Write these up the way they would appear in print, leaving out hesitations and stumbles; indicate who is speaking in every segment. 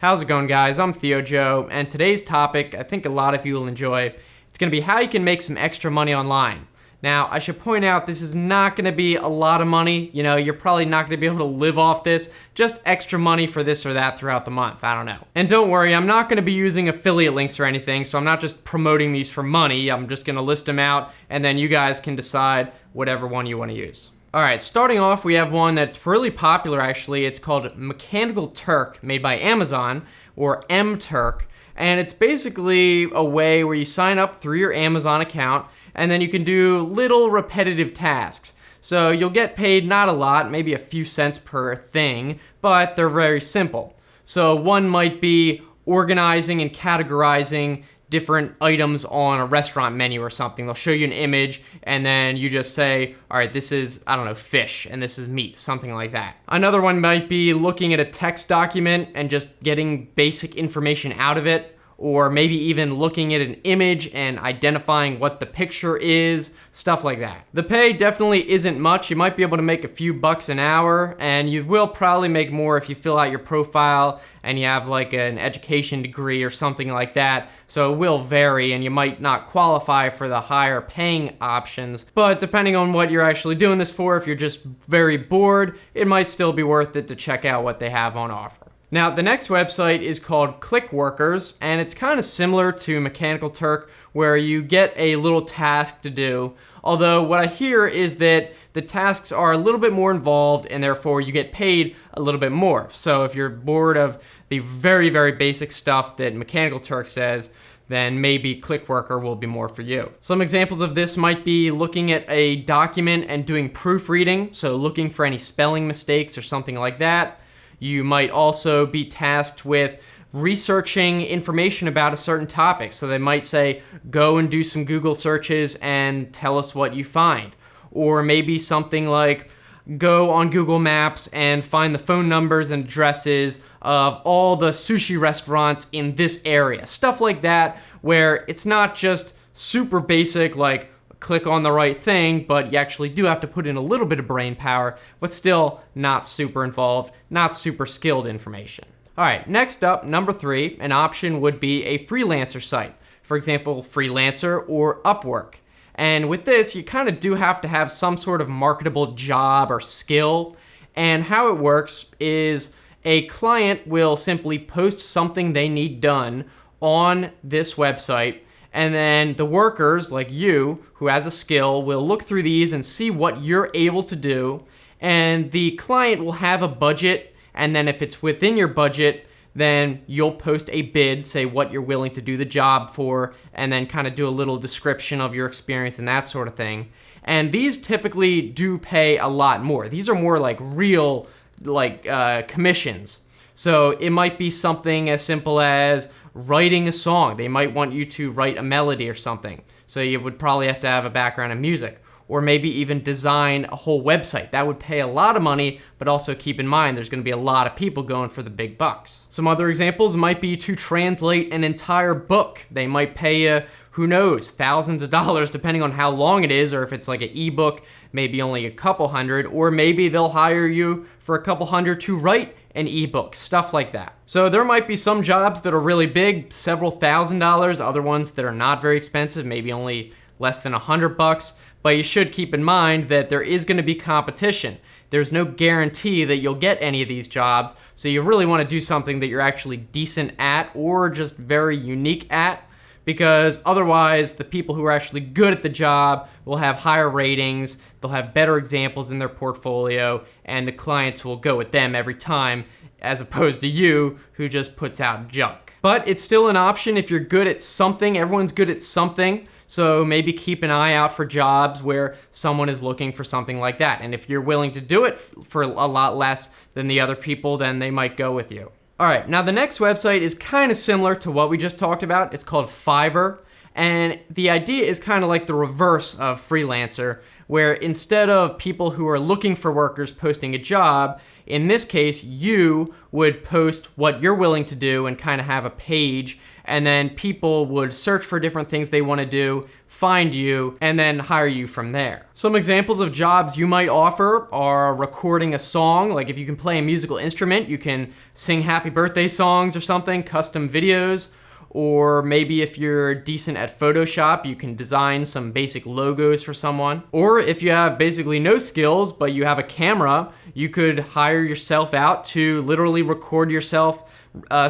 Speaker 1: How's it going, guys? I'm Theo Joe, and today's topic, I think a lot of you will enjoy. It's going to be how you can make some extra money online. Now, I should point out this is not going to be a lot of money. You know, you're probably not going to be able to live off this. Just extra money for this or that throughout the month. I don't know. And don't worry, I'm not going to be using affiliate links or anything, so I'm not just promoting these for money. I'm just going to list them out, and then you guys can decide whatever one you want to use. All right, starting off, we have one that's really popular, actually. It's called Mechanical Turk, made by Amazon, or MTurk. And it's basically a way where you sign up through your Amazon account, and then you can do little repetitive tasks. So you'll get paid not a lot, maybe a few cents per thing, but they're very simple. So one might be organizing and categorizing different items on a restaurant menu or something. They'll show you an image and then you just say, all right, this is, I don't know, fish and this is meat, something like that. Another one might be looking at a text document and just getting basic information out of it, or maybe even looking at an image and identifying what the picture is, stuff like that. The pay definitely isn't much. You might be able to make a few bucks an hour, and you will probably make more if you fill out your profile and you have like an education degree or something like that. So it will vary, and you might not qualify for the higher paying options. But depending on what you're actually doing this for, if you're just very bored, it might still be worth it to check out what they have on offer. Now, the next website is called Clickworkers, and it's kind of similar to Mechanical Turk, where you get a little task to do. Although what I hear is that the tasks are a little bit more involved, and therefore you get paid a little bit more. So if you're bored of the very, very basic stuff that Mechanical Turk says, then maybe Clickworker will be more for you. Some examples of this might be looking at a document and doing proofreading, so looking for any spelling mistakes or something like that. You might also be tasked with researching information about a certain topic. So they might say, go and do some Google searches and tell us what you find. Or maybe something like, go on Google Maps and find the phone numbers and addresses of all the sushi restaurants in this area. Stuff like that, where it's not just super basic, like click on the right thing, but you actually do have to put in a little bit of brain power, but still not super involved, not super skilled information. All right, next up, number 3, an option would be a freelancer site. For example, Freelancer or Upwork. And with this, you kind of do have to have some sort of marketable job or skill. And how it works is a client will simply post something they need done on this website, and then the workers, like you, who has a skill, will look through these and see what you're able to do. And the client will have a budget, and then if it's within your budget, then you'll post a bid, say what you're willing to do the job for, and then kind of do a little description of your experience and that sort of thing. And these typically do pay a lot more. These are more like real, commissions. So it might be something as simple as writing a song. They might want you to write a melody or something. So you would probably have to have a background in music. Or maybe even design a whole website. That would pay a lot of money, but also keep in mind there's going to be a lot of people going for the big bucks. Some other examples might be to translate an entire book. They might pay you, who knows, thousands of dollars depending on how long it is, or if it's like an ebook, maybe only a couple hundred, or maybe they'll hire you for a couple hundred to write an ebook, stuff like that. So there might be some jobs that are really big, several $1,000s, other ones that are not very expensive, maybe only less than $100. But you should keep in mind that there is going to be competition. There's no guarantee that you'll get any of these jobs, so you really want to do something that you're actually decent at or just very unique at, because otherwise the people who are actually good at the job will have higher ratings, they'll have better examples in their portfolio, and the clients will go with them every time, as opposed to you who just puts out junk. But it's still an option if you're good at something. Everyone's good at something. So maybe keep an eye out for jobs where someone is looking for something like that. And if you're willing to do it for a lot less than the other people, then they might go with you. All right, now the next website is kind of similar to what we just talked about. It's called Fiverr. And the idea is kind of like the reverse of freelancer, where instead of people who are looking for workers posting a job, in this case, you would post what you're willing to do and kind of have a page, and then people would search for different things they want to do, find you, and then hire you from there. Some examples of jobs you might offer are recording a song. Like if you can play a musical instrument, you can sing happy birthday songs or something, custom videos. Or maybe if you're decent at Photoshop, you can design some basic logos for someone. Or if you have basically no skills, but you have a camera, you could hire yourself out to literally record yourself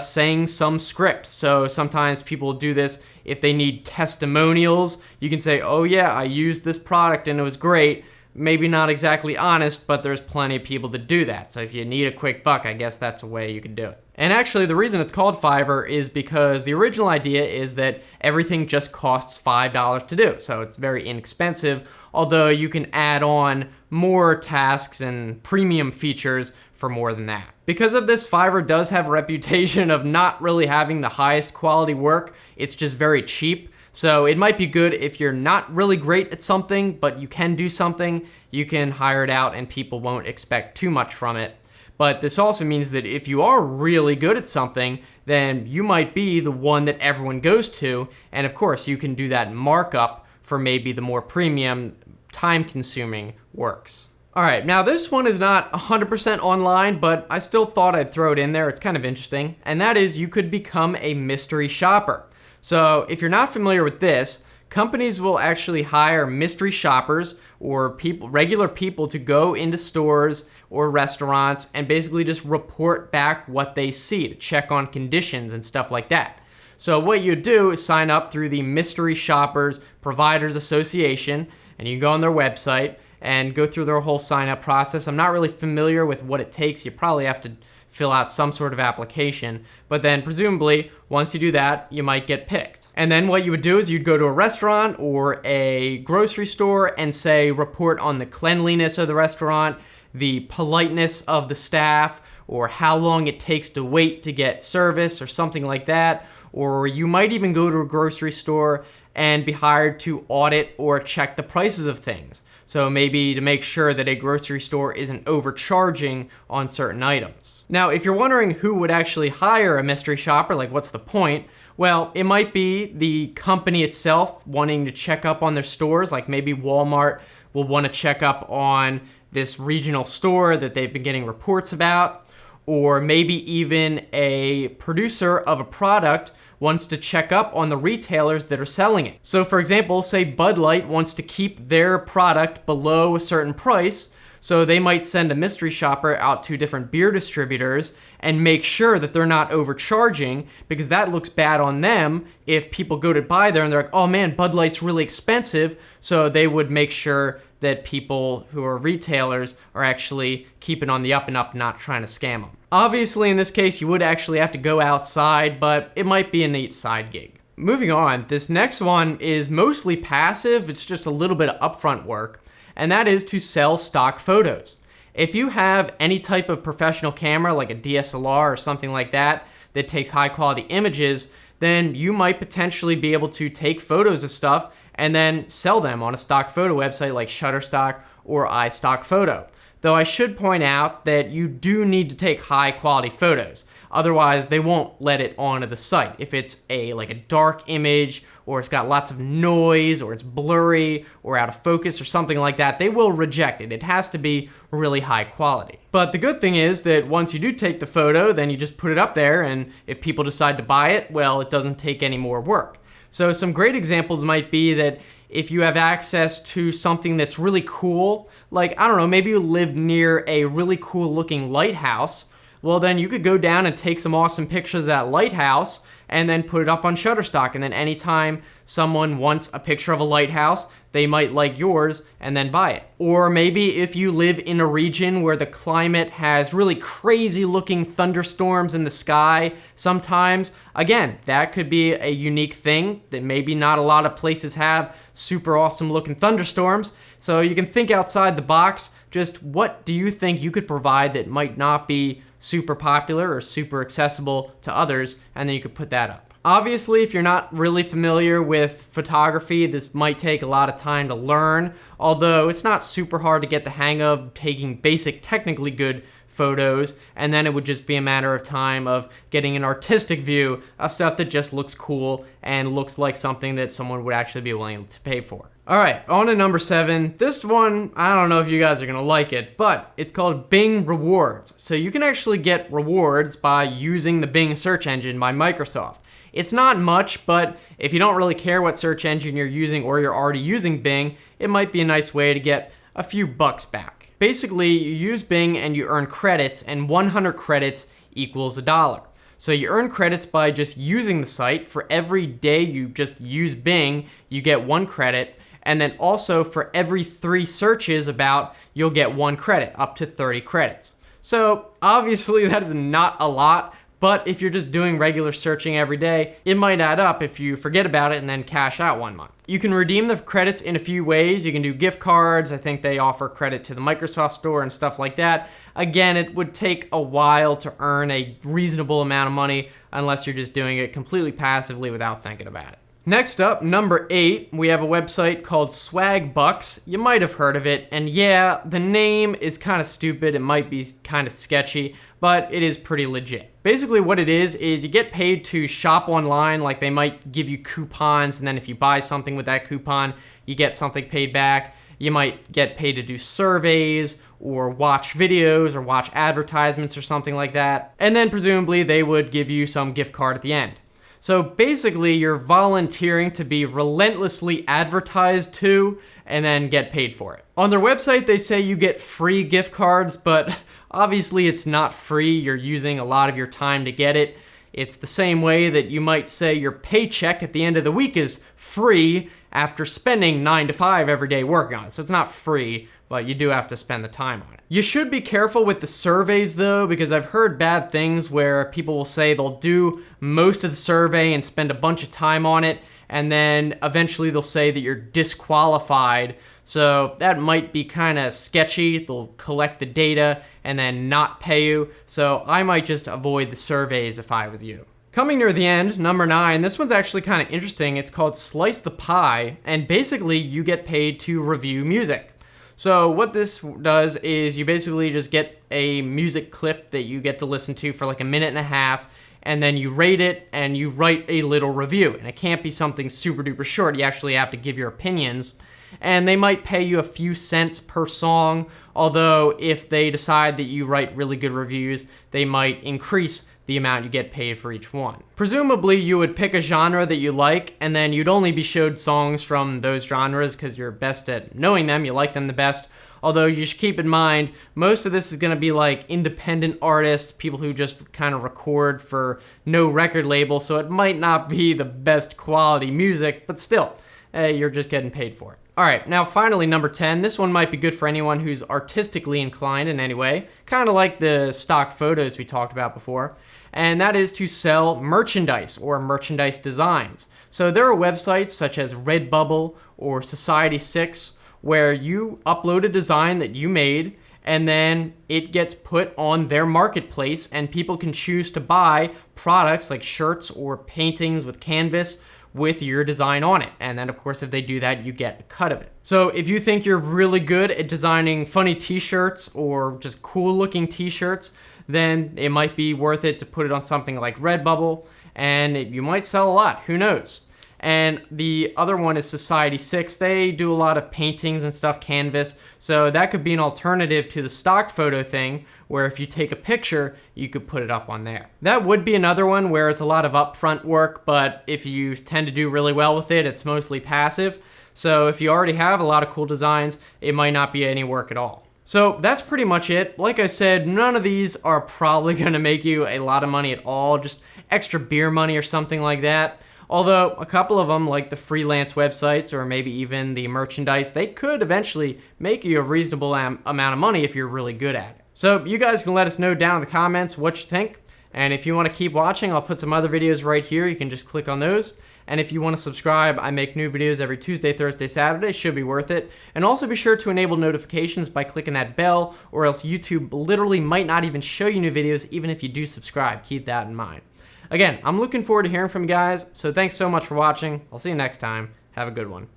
Speaker 1: saying some script. So sometimes people do this if they need testimonials. You can say, oh yeah, I used this product and it was great. Maybe not exactly honest, but there's plenty of people that do that. So if you need a quick buck, I guess that's a way you could do it. And actually, the reason it's called Fiverr is because the original idea is that everything just costs $5 to do. So it's very inexpensive, although you can add on more tasks and premium features for more than that. Because of this, Fiverr does have a reputation of not really having the highest quality work. It's just very cheap. So it might be good if you're not really great at something, but you can do something, you can hire it out and people won't expect too much from it. But this also means that if you are really good at something, then you might be the one that everyone goes to. And of course, you can do that markup for maybe the more premium, time-consuming works. All right, now this one is not 100% online, but I still thought I'd throw it in there. It's kind of interesting. And that is you could become a mystery shopper. So if you're not familiar with this, companies will actually hire mystery shoppers or regular people to go into stores or restaurants and basically just report back what they see, to check on conditions and stuff like that. So what you do is sign up through the Mystery Shoppers Providers Association, and you can go on their website and go through their whole sign up process. I'm not really familiar with what it takes. You probably have to fill out some sort of application, but then presumably once you do that, you might get picked. And then what you would do is you'd go to a restaurant or a grocery store and say, report on the cleanliness of the restaurant, the politeness of the staff, or how long it takes to wait to get service or something like that. Or you might even go to a grocery store and be hired to audit or check the prices of things. So maybe to make sure that a grocery store isn't overcharging on certain items. Now, if you're wondering who would actually hire a mystery shopper, like what's the point? Well, it might be the company itself wanting to check up on their stores, like maybe Walmart will want to check up on this regional store that they've been getting reports about, or maybe even a producer of a product wants to check up on the retailers that are selling it. So for example, say Bud Light wants to keep their product below a certain price, so they might send a mystery shopper out to different beer distributors and make sure that they're not overcharging, because that looks bad on them if people go to buy there and they're like, oh man, Bud Light's really expensive. So they would make sure that people who are retailers are actually keeping on the up and up, not trying to scam them. Obviously, in this case, you would actually have to go outside, but it might be a neat side gig. Moving on, this next one is mostly passive. It's just a little bit of upfront work, and that is to sell stock photos. If you have any type of professional camera, like a DSLR or something like that, that takes high quality images, then you might potentially be able to take photos of stuff and then sell them on a stock photo website like Shutterstock or iStockPhoto. Though I should point out that you do need to take high quality photos. Otherwise, they won't let it onto the site. If it's like a dark image, or it's got lots of noise, or it's blurry, or out of focus, or something like that, they will reject it. It has to be really high quality. But the good thing is that once you do take the photo, then you just put it up there, and if people decide to buy it, well, it doesn't take any more work. So some great examples might be that if you have access to something that's really cool, like, I don't know, maybe you live near a really cool looking lighthouse, well then you could go down and take some awesome pictures of that lighthouse and then put it up on Shutterstock, and then anytime someone wants a picture of a lighthouse, they might like yours and then buy it. Or maybe if you live in a region where the climate has really crazy looking thunderstorms in the sky sometimes, again, that could be a unique thing that maybe not a lot of places have super awesome looking thunderstorms. So you can think outside the box. Just what do you think you could provide that might not be super popular or super accessible to others, and then you could put that up. Obviously, if you're not really familiar with photography, this might take a lot of time to learn, although it's not super hard to get the hang of taking basic technically good photos, and then it would just be a matter of time of getting an artistic view of stuff that just looks cool and looks like something that someone would actually be willing to pay for. All right, on to number 7. This one, I don't know if you guys are gonna like it, but it's called Bing Rewards. So you can actually get rewards by using the Bing search engine by Microsoft. It's not much, but if you don't really care what search engine you're using or you're already using Bing, it might be a nice way to get a few bucks back. Basically, you use Bing and you earn credits, and 100 credits equals $1. So you earn credits by just using the site. For every day you just use Bing, you get 1 credit. And then also for every 3 searches about, you'll get 1 credit, up to 30 credits. So obviously that is not a lot, but if you're just doing regular searching every day, it might add up if you forget about it and then cash out 1 month. You can redeem the credits in a few ways. You can do gift cards. I think they offer credit to the Microsoft Store and stuff like that. Again, it would take a while to earn a reasonable amount of money unless you're just doing it completely passively without thinking about it. Next up, number 8, we have a website called Swagbucks. You might have heard of it, and yeah, the name is kind of stupid. It might be kind of sketchy, but it is pretty legit. Basically what it is you get paid to shop online. Like, they might give you coupons, and then if you buy something with that coupon, you get something paid back. You might get paid to do surveys or watch videos or watch advertisements or something like that. And then presumably they would give you some gift card at the end. So basically, you're volunteering to be relentlessly advertised to and then get paid for it. On their website, they say you get free gift cards, but obviously it's not free. You're using a lot of your time to get it. It's the same way that you might say your paycheck at the end of the week is free after spending 9 to 5 every day working on it. So it's not free, but you do have to spend the time on it. You should be careful with the surveys though, because I've heard bad things where people will say they'll do most of the survey and spend a bunch of time on it, and then eventually they'll say that you're disqualified. So that might be kind of sketchy. They'll collect the data and then not pay you. So I might just avoid the surveys if I was you. Coming near the end, number 9, this one's actually kind of interesting. It's called Slice the Pie, and basically you get paid to review music. So what this does is you basically just get a music clip that you get to listen to for like a minute and a half, and then you rate it and you write a little review. And it can't be something super duper short. You actually have to give your opinions. And they might pay you a few cents per song, although if they decide that you write really good reviews, they might increase the amount you get paid for each one. Presumably, you would pick a genre that you like, and then you'd only be showed songs from those genres because you're best at knowing them, you like them the best. Although you should keep in mind, most of this is gonna be like independent artists, people who just kind of record for no record label, so it might not be the best quality music, but still, you're just getting paid for it. All right, now finally, number 10. This one might be good for anyone who's artistically inclined in any way, kind of like the stock photos we talked about before, and that is to sell merchandise or merchandise designs. So there are websites such as Redbubble or Society6 where you upload a design that you made, and then it gets put on their marketplace, and people can choose to buy products like shirts or paintings with canvas with your design on it. And then of course, if they do that, you get a cut of it. So if you think you're really good at designing funny t-shirts or just cool looking t-shirts, then it might be worth it to put it on something like Redbubble, and you might sell a lot, who knows? And the other one is Society6. They do a lot of paintings and stuff, canvas, so that could be an alternative to the stock photo thing, where if you take a picture, you could put it up on there. That would be another one where it's a lot of upfront work, but if you tend to do really well with it, it's mostly passive. So if you already have a lot of cool designs, it might not be any work at all. So that's pretty much it. Like I said, none of these are probably gonna make you a lot of money at all, just extra beer money or something like that. Although a couple of them, like the freelance websites or maybe even the merchandise, they could eventually make you a reasonable amount of money if you're really good at it. So you guys can let us know down in the comments what you think. And if you want to keep watching, I'll put some other videos right here. You can just click on those. And if you want to subscribe, I make new videos every Tuesday, Thursday, Saturday. Should be worth it. And also be sure to enable notifications by clicking that bell, or else YouTube literally might not even show you new videos even if you do subscribe. Keep that in mind. Again, I'm looking forward to hearing from you guys, so thanks so much for watching. I'll see you next time. Have a good one.